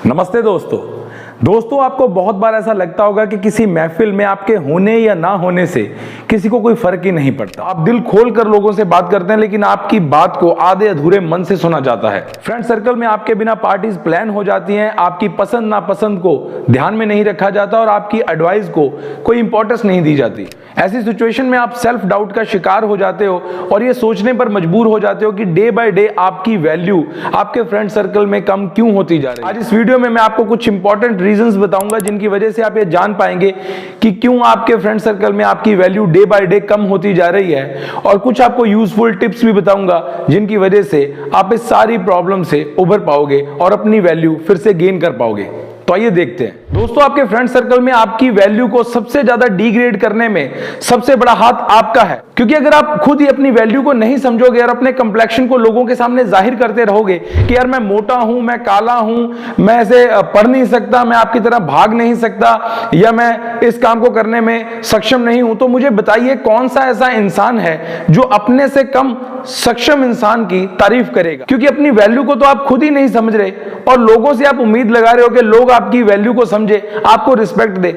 नमस्ते दोस्तों आपको बहुत बार ऐसा लगता होगा कि किसी महफिल में आपके होने या ना होने से किसी को कोई फर्क ही नहीं पड़ता। आप दिल खोल कर लोगों से बात करते हैं, लेकिन आपकी बात को आधे अधूरे मन से सुना जाता है। फ्रेंड सर्कल में आपके बिना पार्टीज प्लान हो जाती हैं, आपकी पसंद नापसंद को ध्यान में नहीं रखा जाता और आपकी एडवाइस को कोई इंपॉर्टेंस नहीं दी जाती। ऐसी सिचुएशन में आप सेल्फ डाउट का शिकार हो जाते हो और ये सोचने पर मजबूर हो जाते हो कि डे बाय डे आपकी वैल्यू आपके फ्रेंड सर्कल में कम क्यों होती जा रही है। आज इस वीडियो में मैं आपको कुछ इंपॉर्टेंट रीजंस बताऊंगा जिनकी वजह से आप ये जान पाएंगे कि क्यों आपके फ्रेंड सर्कल में आपकी वैल्यू डे बाय डे कम होती जा रही है, और कुछ आपको यूजफुल टिप्स भी बताऊंगा जिनकी वजह से आप इस सारी प्रॉब्लम से उभर पाओगे और अपनी वैल्यू फिर से गेन कर पाओगे। तो आइए देखते हैं। दोस्तों, आपके फ्रेंड सर्कल में आपकी वैल्यू को सबसे ज्यादा डिग्रेड करने में सबसे बड़ा हाथ आपका है, क्योंकि अगर आप खुद ही अपनी वैल्यू को नहीं समझोगे और अपने कंप्लेक्शन को लोगों के सामने जाहिर करते रहोगे कि यार मैं मोटा हूं, मैं काला हूं, मैं ऐसे पढ़ नहीं सकता, मैं आपकी तरह भाग नहीं सकता, या मैं इस काम को करने में सक्षम नहीं हूं, तो मुझे बताइए कौन सा ऐसा इंसान है जो अपने से कम सक्षम इंसान की तारीफ करेगा। क्योंकि अपनी वैल्यू को तो आप खुद ही नहीं समझ रहे और लोगों से आप उम्मीद लगा रहे हो कि लोग आपकी वैल्यू को समझे, आपको रिस्पेक्ट दे,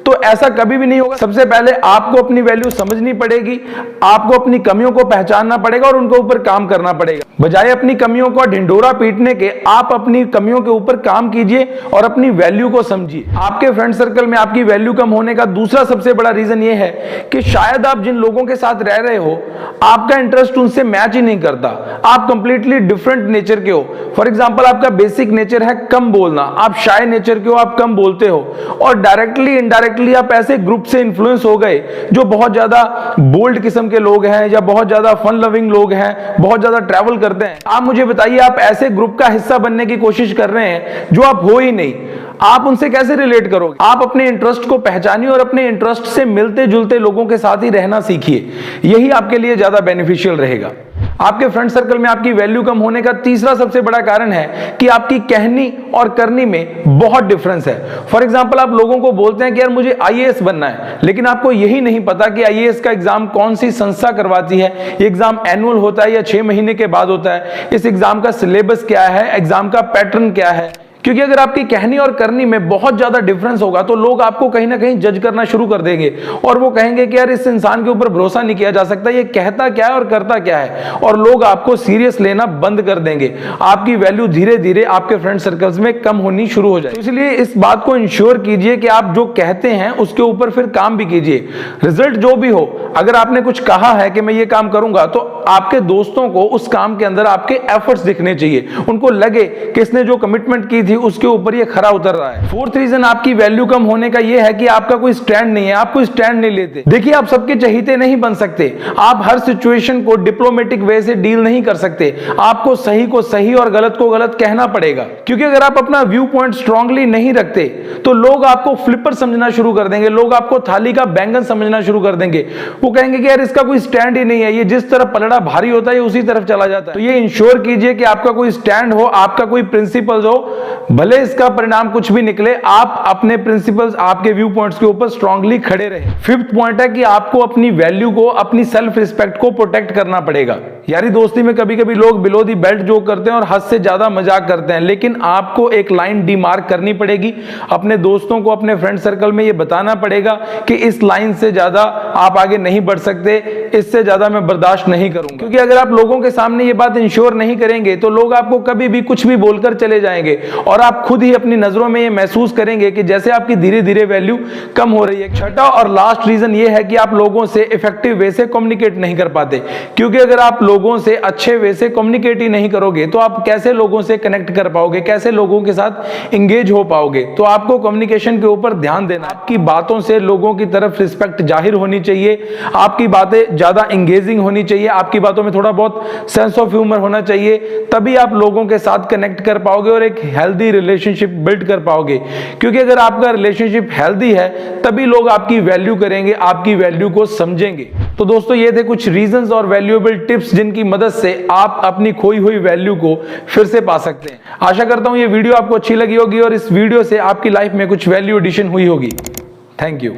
तो ऐसा कभी भी नहीं होगा। सबसे पहले आपको अपनी वैल्यू समझनी पड़ेगी, आपको अपनी कमियों को पहचानना पड़ेगा और उनके ऊपर काम करना पड़ेगा। बजाय अपनी कमियों को ढिंढोरा पीटने के, आप अपनी कमियों के ऊपर काम कीजिए और अपनी वैल्यू को समझिए। आपके फ्रेंड सर्कल में आपकी वैल्यू कम होने का दूसरा सबसे बड़ा रीजन यह है कि शायद आप जिन लोगों के साथ रह रहे हो, आपका इंटरेस्ट उनसे मैच ही नहीं करता। आप कंप्लीटली डिफरेंट नेचर के हो। फॉर एग्जाम्पल, आपका बेसिक नेचर है कम बोलना, आप शाय नेचर के हो, आप कम बोलते हो, और डायरेक्टली इनडायरेक्टली आप ऐसे ग्रुप से इन्फ्लुएंस हो गए जो बहुत ज्यादा बोल्ड किस्म के लोग हैं या बहुत ज्यादा फन लविंग लोग हैं, बहुत ज्यादा ट्रैवल करते हैं। आप मुझे बताइए, आप ऐसे ग्रुप का हिस्सा बनने की कोशिश कर रहे हैं जो आप हो ही नहीं, आप उनसे कैसे रिलेट करोगे? आप अपने इंटरेस्ट को पहचानिए और अपने इंटरेस्ट से मिलते जुलते लोगों के साथ ही रहना सीखिए। यही आपके लिए ज्यादा बेनिफिशियल रहेगा। आपके फ्रेंड सर्कल में आपकी वैल्यू कम होने का तीसरा सबसे बड़ा कारण है कि आपकी कहनी और करनी में बहुत डिफरेंस है। फॉर एग्जांपल, आप लोगों को बोलते हैं कि यार मुझे आईएएस बनना है, लेकिन आपको यही नहीं पता कि आईएएस का एग्जाम कौन सी संस्था करवाती है, ये एग्जाम एनुअल होता है या 6 महीने के बाद होता है, इस एग्जाम का सिलेबस क्या है, एग्जाम का पैटर्न क्या है। क्योंकि अगर आपकी कहनी और करनी में बहुत ज्यादा डिफरेंस होगा तो लोग आपको कहीं ना कहीं जज करना शुरू कर देंगे और वो कहेंगे कि यार इस इंसान के ऊपर भरोसा नहीं किया जा सकता, ये कहता क्या है और करता क्या है, और लोग आपको सीरियस लेना बंद कर देंगे। आपकी वैल्यू धीरे धीरे आपके फ्रेंड सर्कल्स में कम होनी शुरू हो जाए। तो इसलिए इस बात को इंश्योर कीजिए कि आप जो कहते हैं उसके ऊपर फिर काम भी कीजिए। रिजल्ट जो भी हो, अगर आपने कुछ कहा है कि मैं ये काम करूंगा, तो आपके दोस्तों को उस काम के अंदर आपके एफर्ट्स दिखने चाहिए, उनको लगे कि इसने जो कमिटमेंट की थी उसके ऊपर ये खरा उतर रहा है। फोर्थ रीजन आपकी वैल्यू कम होने का ये है कि आपका कोई स्टैंड नहीं है, आप कोई स्टैंड नहीं लेते। देखिए, आप सबके चहीते नहीं बन सकते, आप हर सिचुएशन को डिप्लोमेटिक वे से डील नहीं कर सकते। आपको सही को सही और गलत को गलत कहना पड़ेगा, क्योंकि अगर आप अपना व्यू पॉइंट स्ट्रांगली नहीं रखते तो लोग आपको फ्लिपर समझना शुरू कर देंगे, लोग आपको थाली का बैंगन समझना शुरू कर देंगे। वो कहेंगे कि यार इसका कोई स्टैंड ही नहीं है, ये जिस तरफ पलड़ा भारी होता है उसी तरफ चला जाता है। तो ये इंश्योर कीजिए कि आपका कोई स्टैंड हो, आपका कोई प्रिंसिपल्स हो, भले इसका परिणाम कुछ भी निकले, आप अपने प्रिंसिपल्स, आपके व्यू पॉइंट्स के ऊपर स्ट्रांगली खड़े रहे। फिफ्थ पॉइंट है कि आपको अपनी वैल्यू को, अपनी सेल्फ रिस्पेक्ट को प्रोटेक्ट करना पड़ेगा। यारी दोस्ती में कभी कभी लोग बिलो दी बेल्ट जो करते हैं और हद से ज्यादा मजाक करते हैं, लेकिन आपको एक लाइन डिमार्क करनी पड़ेगी। अपने दोस्तों को, अपने फ्रेंड सर्कल में यह बताना पड़ेगा कि इस लाइन से ज्यादा आप आगे नहीं बढ़ सकते, इससे ज्यादा मैं बर्दाश्त नहीं करूंगा। क्योंकि अगर आप लोगों के सामने ये बात इंश्योर नहीं करेंगे तो लोग आपको कभी भी कुछ भी बोलकर चले जाएंगे और आप खुद ही अपनी नजरों में ये महसूस करेंगे कि जैसे आपकी धीरे धीरे वैल्यू कम हो रही है। छठा और लास्ट रीजन ये है कि आप लोगों से इफेक्टिव वे से कम्युनिकेट नहीं कर पाते, क्योंकि अगर आप लोगों से अच्छे वे से कम्युनिकेट ही नहीं करोगे तो आप कैसे लोगों से कनेक्ट कर पाओगे, कैसे लोगों के साथ इंगेज हो पाओगे। तो आपको कम्युनिकेशन के ऊपर ध्यान देना, आपकी बातों से लोगों की तरफ रिस्पेक्ट जाहिर होनी चाहिए, आपकी बातें ज्यादा इंगेजिंग होनी चाहिए, आपकी बातों में थोड़ा बहुत सेंस ऑफ ह्यूमर होना चाहिए, तभी आप लोगों के साथ कनेक्ट कर पाओगे और एक हेल्दी रिलेशनशिप बिल्ड कर पाओगे। क्योंकि अगर आपका रिलेशनशिप हेल्दी है तभी लोग आपकी वैल्यू करेंगे, आपकी वैल्यू को समझेंगे। तो दोस्तों, ये थे कुछ रीजंस और वैल्यूएबल टिप्स जिनकी मदद से आप अपनी खोई हुई वैल्यू को फिर से पा सकते हैं। आशा करता हूं ये वीडियो आपको अच्छी लगी होगी और इस वीडियो से आपकी लाइफ में कुछ वैल्यू एडिशन हुई होगी। Thank you.